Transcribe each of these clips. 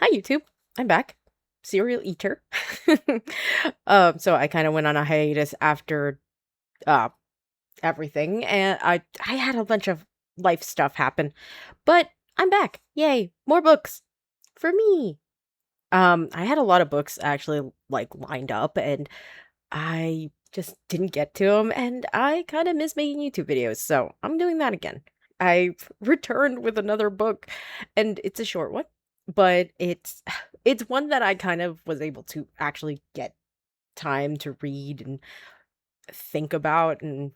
Hi YouTube. I'm back. Serial eater. So I kind of went on a hiatus after uh everything and I had a bunch of life stuff happen. But I'm back. Yay, more books for me. I had a lot of books actually like lined up and I just didn't get to them and I kind of miss making YouTube videos. So I'm doing that again. I've returned with another book and it's a short one, but it's one that I kind of was able to actually get time to read and think about and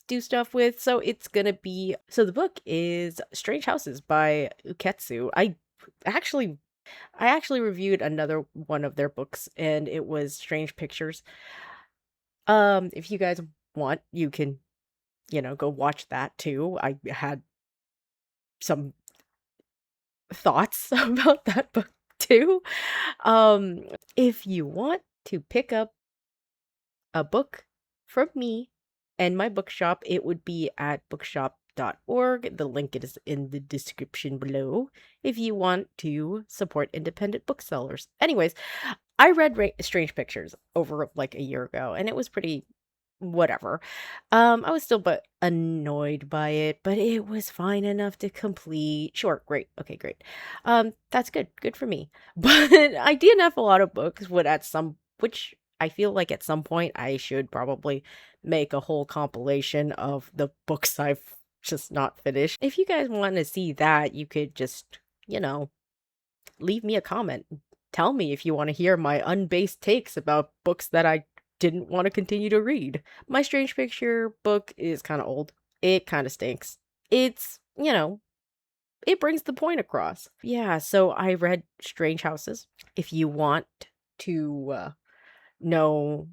do stuff with. So it's gonna be so the book is Strange Houses by Uketsu. Actually I actually reviewed another one of their books and it was Strange Pictures. If you guys want, you can, go watch that too. I had some thoughts about that book too. Um, if you want to pick up a book from me and my bookshop, it would be at bookshop.org. The link is in the description below if you want to support independent booksellers. Anyways, I read Strange Pictures over like a year ago and it was pretty whatever. I was still but annoyed by it, but it was fine enough to complete. Sure, great. Okay, great. That's good. Good for me. But I DNF a lot of books would at some which I feel like at some point I should probably make a whole compilation of the books I've just not finished. If you guys want to see that, you could just, you know, leave me a comment. Tell me if you want to hear my unbased takes about books that I didn't want to continue to read. My Strange Picture book is kind of old. It kind of stinks. It's, it brings the point across. Yeah, so I read Strange Houses. If you want to know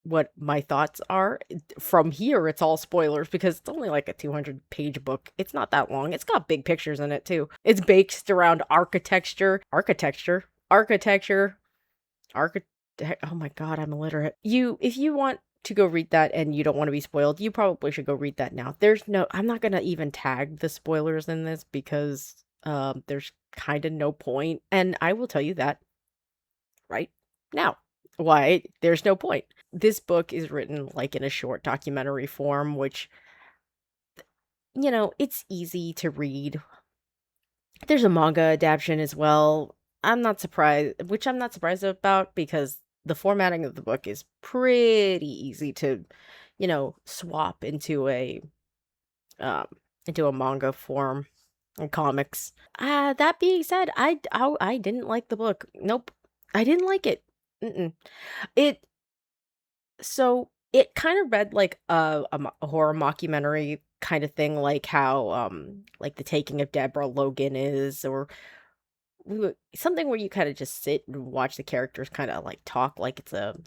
what my thoughts are, from here it's all spoilers because it's only like a 200-page book. It's not that long. It's got big pictures in it too. It's based around architecture, oh my god, I'm illiterate. If you want to go read that and you don't want to be spoiled, you probably should go read that now. I'm not gonna even tag the spoilers in this because there's kind of no point. And I will tell you that right now. Why there's no point. This book is written like in a short documentary form, which it's easy to read. There's a manga adaptation as well. I'm not surprised about because the formatting of the book is pretty easy to, swap um into a manga form and comics. That being said, I didn't like the book. Nope. I didn't like it. Mm-mm. It it kind of read like a horror mockumentary kind of thing, like how like The Taking of Deborah Logan is, or something where you kind of just sit and watch the characters kind of like talk like it's a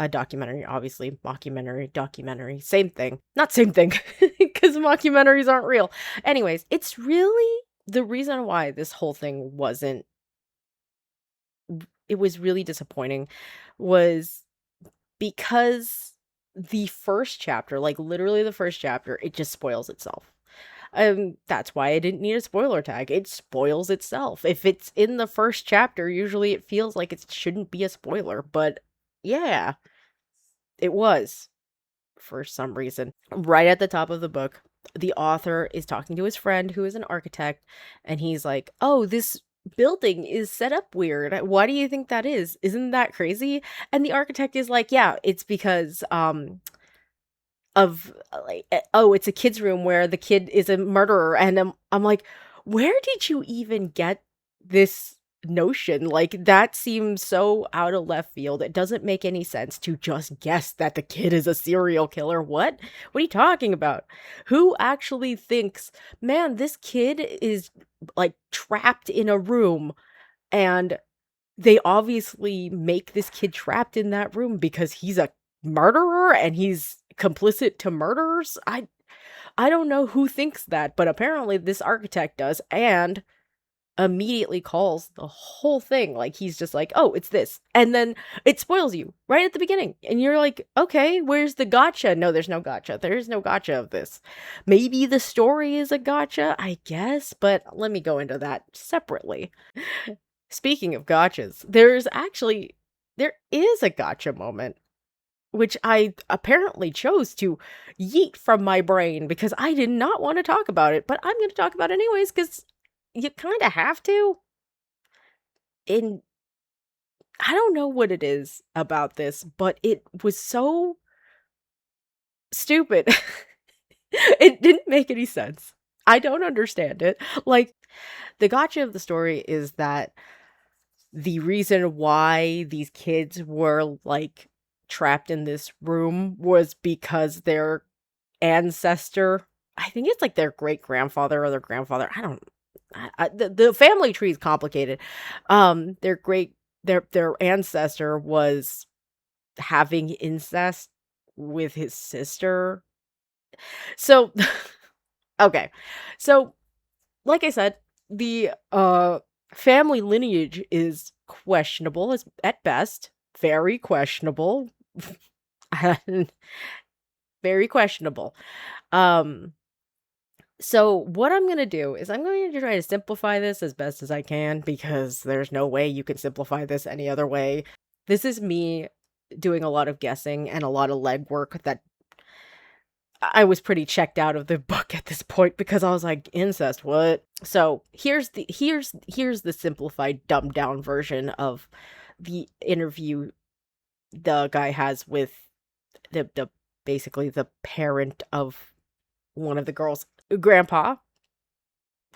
documentary. Obviously, mockumentary, documentary, same thing, not same thing, because mockumentaries aren't real. Anyways, it's really the reason why this whole thing wasn't. It was really disappointing, was because the first chapter, like literally the first chapter, it just spoils itself. That's why I didn't need a spoiler tag. It spoils itself. If it's in the first chapter, usually it feels like it shouldn't be a spoiler, but yeah, it was for some reason. Right at the top of the book, the author is talking to his friend who is an architect, and he's like, "Oh, this building is set up weird. Why do you think that is? Isn't that crazy?" And the architect is like, "Yeah, it's because of oh, it's a kid's room where the kid is a murderer." And I'm like, where did you even get this notion? Like, that seems so out of left field. It doesn't make any sense to just guess that the kid is a serial killer. What are you talking about? Who actually thinks, man, this kid is like trapped in a room, and they obviously make this kid trapped in that room because he's a murderer and he's complicit to murderers? I don't know who thinks that, but apparently this architect does, and immediately calls the whole thing like he's just like, "Oh, it's this." And then it spoils you right at the beginning. And you're like, "Okay, where's the gotcha?" No, there's no gotcha. There's no gotcha of this. Maybe the story is a gotcha, I guess, but let me go into that separately. Speaking of gotchas, there is a gotcha moment, which I apparently chose to yeet from my brain because I did not want to talk about it, but I'm going to talk about it anyways because you kind of have to. And I don't know what it is about this, but it was so stupid. It didn't make any sense. I don't understand it. Like, the gotcha of the story is that the reason why these kids were, like, trapped in this room was because their ancestor, I think it's, like, their great-grandfather or their grandfather, I don't the family tree is complicated. Their great their ancestor was having incest with his sister. So, okay. So, like I said, the family lineage is questionable as at best, very questionable. Very questionable. Um so what I'm going to do is I'm going to try to simplify this as best as I can because there's no way you can simplify this any other way. This is me doing a lot of guessing and a lot of legwork that I was pretty checked out of the book at this point because I was like, incest, what? So here's the simplified, dumbed down version of the interview the guy has with the basically the parent of one of the girls. Grandpa,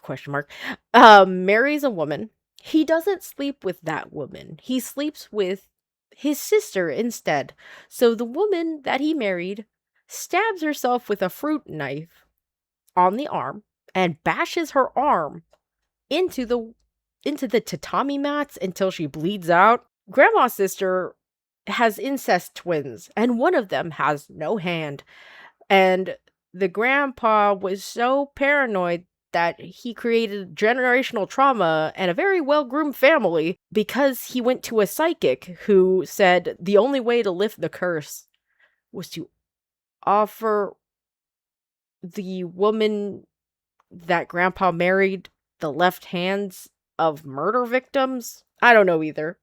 question mark, marries a woman. He doesn't sleep with that woman. He sleeps with his sister instead. So the woman that he married stabs herself with a fruit knife on the arm and bashes her arm into the tatami mats until she bleeds out. Grandma's sister has incest twins, and one of them has no hand. And the grandpa was so paranoid that he created generational trauma and a very well groomed family because he went to a psychic who said the only way to lift the curse was to offer the woman that grandpa married the left hands of murder victims. I don't know either.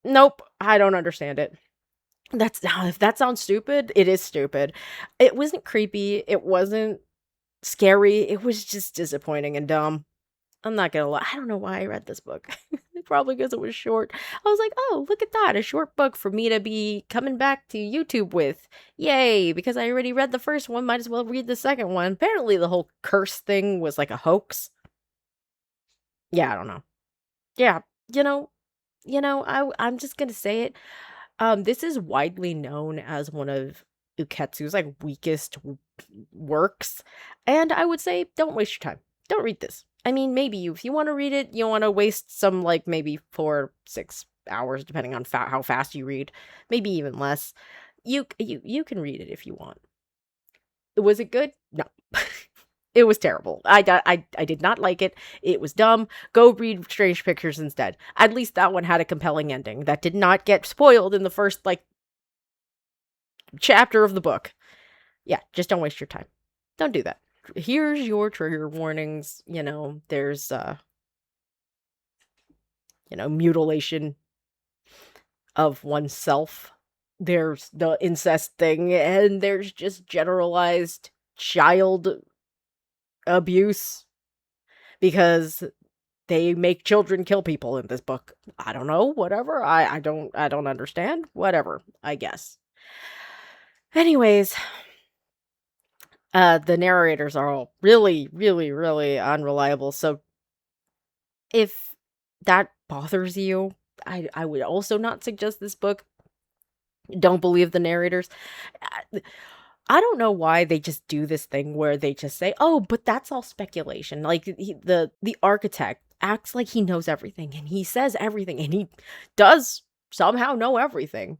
Nope, I don't understand it. That's if that sounds stupid, it is stupid. It wasn't creepy, it wasn't scary, it was just disappointing and dumb. I'm not gonna lie, I don't know why I read this book. Probably because it was short. I was like, "Oh, look at that, a short book for me to be coming back to YouTube with. Yay, because I already read the first one, might as well read the second one." Apparently, the whole curse thing was like a hoax. Yeah, I don't know. Yeah, you know I'm just gonna say it. This is widely known as one of Uketsu's, like, weakest works, and I would say don't waste your time. Don't read this. I mean, maybe if you wanna read it, you wanna waste some, like, maybe 4, 6 hours depending on how fast you read, maybe even less. You can read it if you want. Was it good? No. It was terrible. I did not like it. It was dumb. Go read Strange Pictures instead. At least that one had a compelling ending that did not get spoiled in the first, like, chapter of the book. Yeah, just don't waste your time. Don't do that. Here's your trigger warnings. There's mutilation of oneself. There's the incest thing, and there's just generalized child abuse because they make children kill people in this book. I don't know, whatever. I don't understand. Whatever, I guess. Anyways, the narrators are all really, really, really unreliable. So if that bothers you, I would also not suggest this book. Don't believe the narrators. I I don't know why they just do this thing where they just say, "Oh, but that's all speculation." Like, the architect acts like he knows everything and he says everything and he does somehow know everything.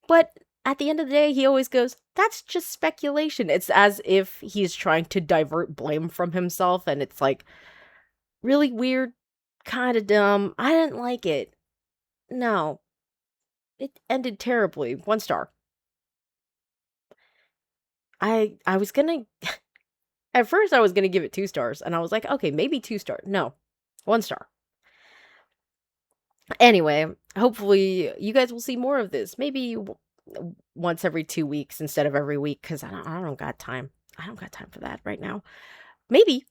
But at the end of the day, he always goes, "That's just speculation." It's as if he's trying to divert blame from himself, and it's like really weird, kind of dumb. I didn't like it. No, it ended terribly. 1 star. I was gonna At first I was gonna give it 2 stars, and I was like, "Okay, maybe 2 star." No, 1 star. Anyway, hopefully you guys will see more of this. Maybe once every 2 weeks instead of every week, because I don't got time. I don't got time for that right now. Maybe,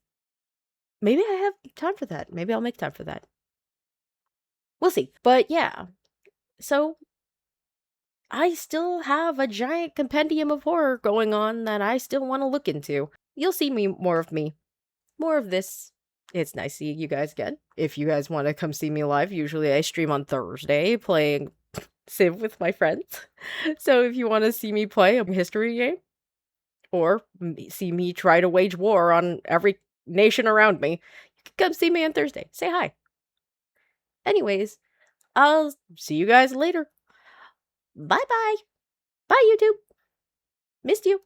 maybe I have time for that. Maybe I'll make time for that. We'll see. But yeah, so I still have a giant compendium of horror going on that I still want to look into. You'll see more of me. More of this. It's nice seeing you guys again. If you guys want to come see me live, usually I stream on Thursday playing Civ with my friends. So if you want to see me play a history game or see me try to wage war on every nation around me, you can come see me on Thursday. Say hi. Anyways, I'll see you guys later. Bye bye. Bye, YouTube. Missed you.